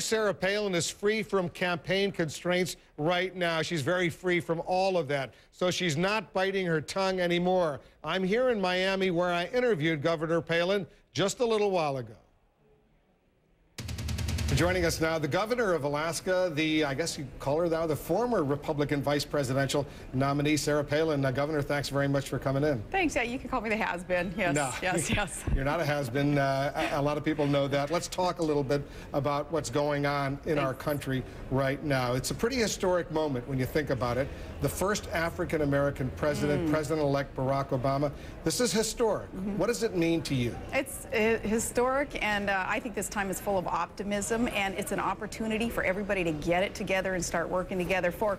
Sarah Palin is free from campaign constraints right now. She's very free from all of that. So she's not biting her tongue anymore. I'm here in Miami where I interviewed Governor Palin just a little while ago. Joining us now, the governor of Alaska, I guess you call her now, the former Republican vice presidential nominee, Sarah Palin. Governor, thanks very much for coming in. Thanks. Yeah, you can call me the has-been. Yes, no, yes. You're not a has-been. A lot of people know that. Let's talk a little bit about what's going on in our country right now. It's a pretty historic moment when you think about it. The first African-American president, President-elect Barack Obama. This is historic. What does it mean to you? It's historic, and I think this time is full of optimism, and it's an opportunity for everybody to get it together and start working together. For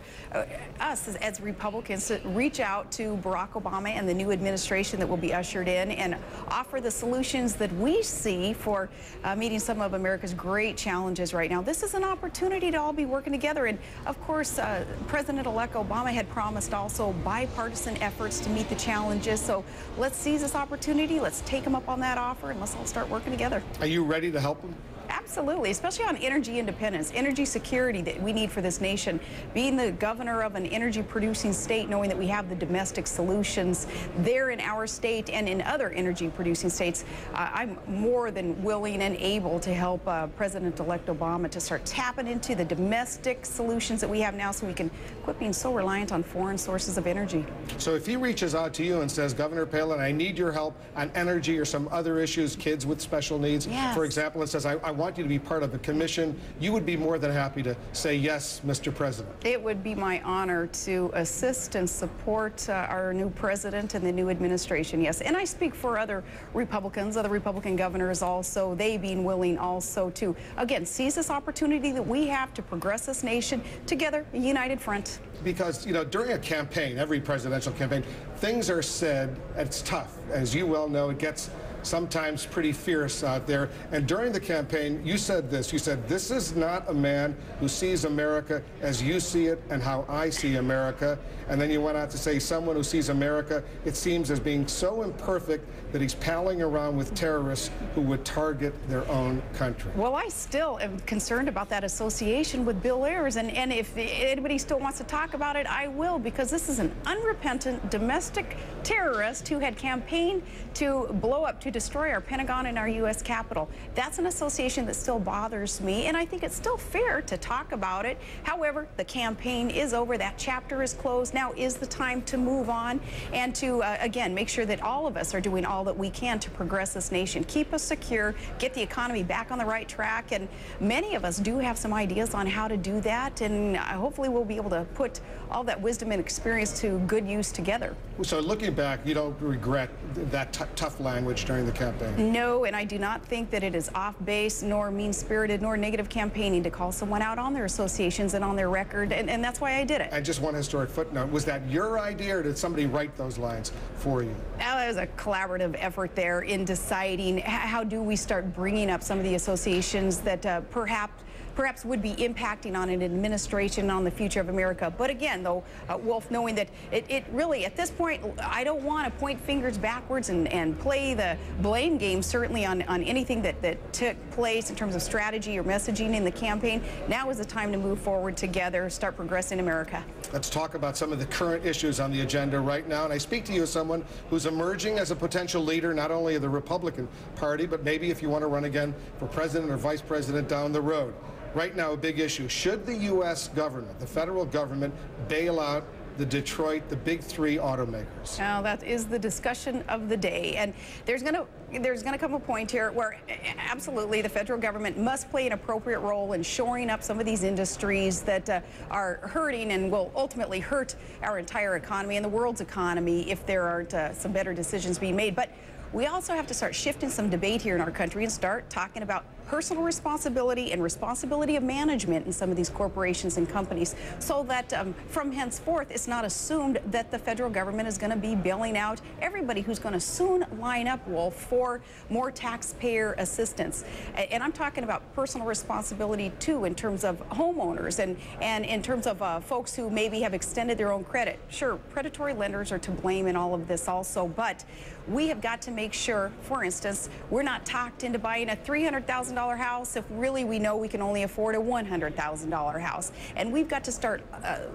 us as Republicans to reach out to Barack Obama and the new administration that will be ushered in and offer the solutions that we see for meeting some of America's great challenges right now. This is an opportunity to all be working together, and of course President-elect Obama had promised also bipartisan efforts to meet the challenges. So let's seize this opportunity, let's take them up on that offer, and let's all start working together. Are you ready to help them? Absolutely, especially on energy independence, energy security that we need for this nation. Being the governor of an energy-producing state, knowing that we have the domestic solutions there in our state and in other energy-producing states, I'm more than willing and able to help President-elect Obama to start tapping into the domestic solutions that we have now so we can quit being so reliant on foreign sources of energy. So if he reaches out to you and says, Governor Palin, I need your help on energy or some other issues, kids with special needs, for example, and says, I want you to be part of a commission, you would be more than happy to say, yes, Mr. President. It would be my honor to assist and support our new president and the new administration, yes. And I speak for other Republicans, other Republican governors also, they being willing also to, again, seize this opportunity that we have to progress this nation together, a united front. Because, you know, during a campaign, every presidential campaign, things are said, and it's tough. As you well know, it gets sometimes pretty fierce out there. And during the campaign, you said this. You said, this is not a man who sees America as you see it and how I see America. And then you went on to say, someone who sees America, it seems, as being so imperfect that he's palling around with terrorists who would target their own country. Well, I still am concerned about that association with Bill Ayers. And if anybody still wants to talk about it, I will, because this is an unrepentant domestic terrorist who had campaigned to blow up, to destroy our Pentagon and our U.S. Capitol. That's an association that still bothers me, and I think it's still fair to talk about it. However, the campaign is over. That chapter is closed. Now is the time to move on and to, again, make sure that all of us are doing all that we can to progress this nation, keep us secure, get the economy back on the right track, and many of us do have some ideas on how to do that, and hopefully we'll be able to put all that wisdom and experience to good use together. So looking back, you don't regret that tough language during the campaign? No, and I do not think that it is off base, nor mean-spirited, nor negative campaigning to call someone out on their associations and on their record, and that's why I did it. And just one historic footnote, was that your idea, or did somebody write those lines for you? That was a collaborative effort there in deciding how do we start bringing up some of the associations that perhaps would be impacting on an administration, on the future of America. But again, though, Wolf, knowing that it really, at this point, I don't want to point fingers backwards and play the blame game, certainly on anything that took place in terms of strategy or messaging in the campaign. Now is the time to move forward together, start progressing America. Let's talk about some of the current issues on the agenda right now. And I speak to you as someone who's emerging as a potential leader, not only of the Republican Party, but maybe if you want to run again for president or vice president down the road. Right now, a big issue. Should the U.S. government, the federal government, bail out the Detroit, the big three automakers? Now, that is the discussion of the day. And there's going to come a point here where absolutely the federal government must play an appropriate role in shoring up some of these industries that are hurting and will ultimately hurt our entire economy and the world's economy if there aren't some better decisions being made. But we also have to start shifting some debate here in our country and start talking about personal responsibility and responsibility of management in some of these corporations and companies, so that from henceforth it's not assumed that the federal government is going to be bailing out everybody who's going to soon line up, Wolf, for more taxpayer assistance. And I'm talking about personal responsibility too in terms of homeowners and in terms of folks who maybe have extended their own credit. Sure, predatory lenders are to blame in all of this also, but we have got to make sure, for instance, we're not talked into buying a $300,000 $200,000 house if really we know we can only afford a $100,000 house? And we've got to start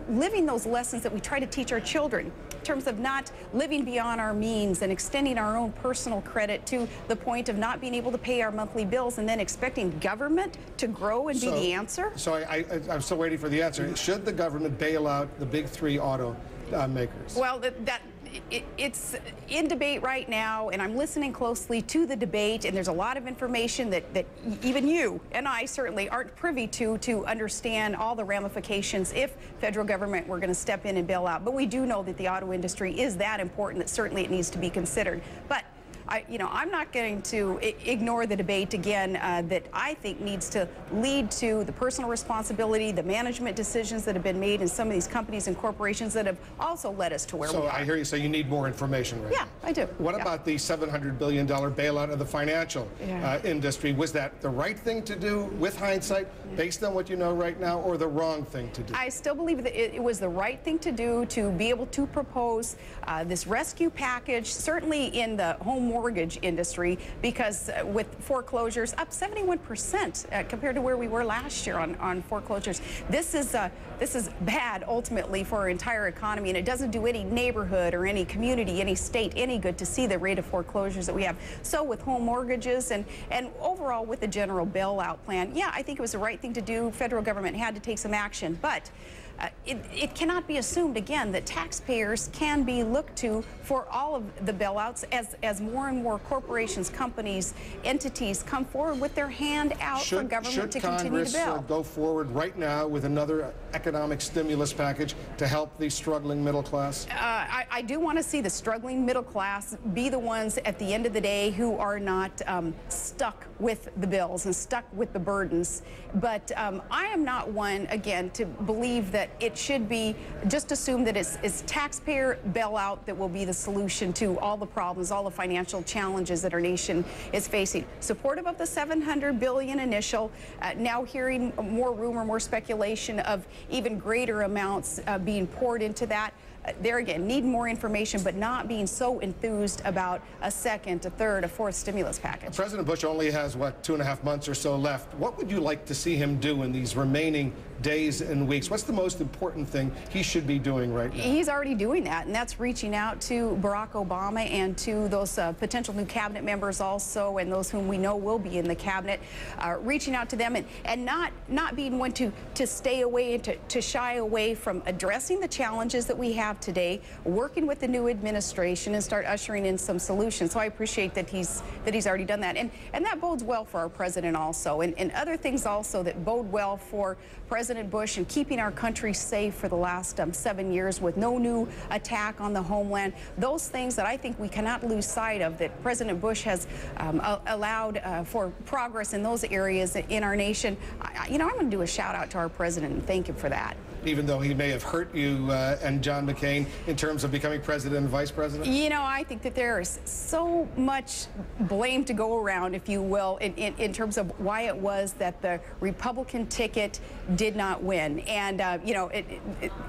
living those lessons that we try to teach our children in terms of not living beyond our means and extending our own personal credit to the point of not being able to pay our monthly bills and then expecting government to grow and be the answer? So I'm still waiting for the answer. Should the government bail out the big three auto makers? Well, it's in debate right now, and I'm listening closely to the debate, and there's a lot of information that even you and I certainly aren't privy to understand all the ramifications if federal government were going to step in and bail out. But we do know that the auto industry is that important that certainly it needs to be considered. But I'm not going to ignore the debate again that I think needs to lead to the personal responsibility, the management decisions that have been made in some of these companies and corporations that have also led us to where we are. So I hear you say you need more information right now. Yeah, I do. What about the $700 billion bailout of the financial industry? Was that the right thing to do with hindsight, based on what you know right now, or the wrong thing to do? I still believe that it was the right thing to do to be able to propose this rescue package, certainly in the home mortgage industry, because with foreclosures up 71% compared to where we were last year on foreclosures. This is bad ultimately for our entire economy, and it doesn't do any neighborhood or any community, any state any good to see the rate of foreclosures that we have. So with home mortgages and overall with the general bailout plan, yeah, I think it was the right thing to do. Federal government had to take some action, but it cannot be assumed again that taxpayers can be looked to for all of the bailouts as more and more corporations, companies, entities come forward with their hand out for government to continue to bail. Should Congress go forward right now with another economic stimulus package to help the struggling middle class? I do want to see the struggling middle class be the ones at the end of the day who are not stuck with the bills and stuck with the burdens. But I am not one, again, to believe that it should be just assumed that it's taxpayer bailout that will be the solution to all the problems, all the financial challenges that our nation is facing. Supportive of the $700 billion initial, now hearing more rumor, more speculation of even greater amounts being poured into that. There again, need more information, but not being so enthused about a second, a third, a fourth stimulus package. President Bush only has, what, 2.5 months or so left. What would you like to see him do in these remaining days and weeks? What's the most important thing he should be doing right now? He's already doing that, and that's reaching out to Barack Obama and to those potential new cabinet members also, and those whom we know will be in the cabinet, reaching out to them and not being one to stay away and to shy away from addressing the challenges that we have today, working with the new administration and start ushering in some solutions. So I appreciate that he's already done that, and that bodes well for our president also, and other things also that bode well for President Bush and keeping our country safe for the last 7 years with no new attack on the homeland. Those things that I think we cannot lose sight of, that President Bush has allowed for progress in those areas in our nation. I'm going to do a shout out to our president and thank him for that. Even though he may have hurt you and John McCain in terms of becoming president and vice president? I think that there is so much blame to go around, if you will, in terms of why it was that the Republican ticket did not win. And,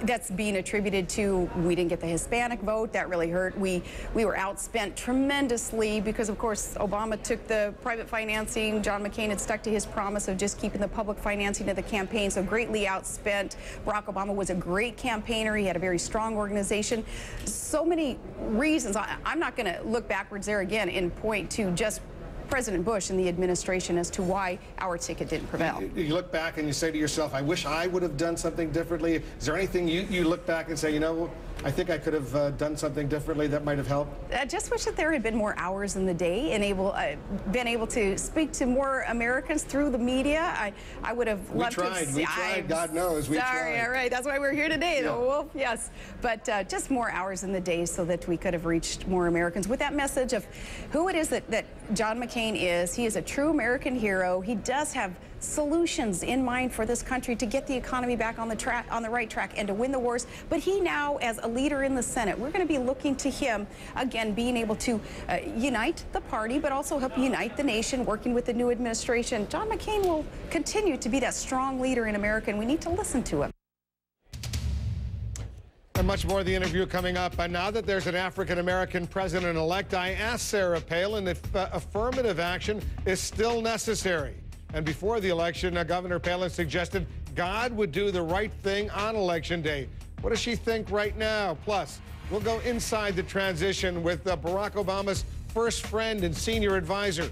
that's being attributed to we didn't get the Hispanic vote. That really hurt. We were outspent tremendously because, of course, Obama took the private financing. John McCain had stuck to his promise of just keeping the public financing of the campaign, so greatly outspent. Barack Obama was a great campaigner. He had a very strong organization. So many reasons. I'm not going to look backwards there again and point to just President Bush and the administration as to why our ticket didn't prevail. You look back and you say to yourself, I wish I would have done something differently. Is there anything you look back and say, I think I could have done something differently that might have helped? I just wish that there had been more hours in the day and been able to speak to more Americans through the media. I would have loved to have. We tried, God knows, we tried. Sorry, all right, that's why we're here today, yeah. The Wolf, yes. But just more hours in the day so that we could have reached more Americans with that message of who it is that John McCain is. He is a true American hero. He does have solutions in mind for this country to get the economy back on the right track and to win the wars. But he now, as a leader in the Senate, we're going to be looking to him, again, being able to unite the party, but also help unite the nation, working with the new administration. John McCain will continue to be that strong leader in America, and we need to listen to him. And much more of the interview coming up. And now that there's an African-American president-elect, I asked Sarah Palin if affirmative action is still necessary. And before the election, Governor Palin suggested God would do the right thing on Election Day. What does she think right now? Plus, we'll go inside the transition with Barack Obama's first friend and senior advisor.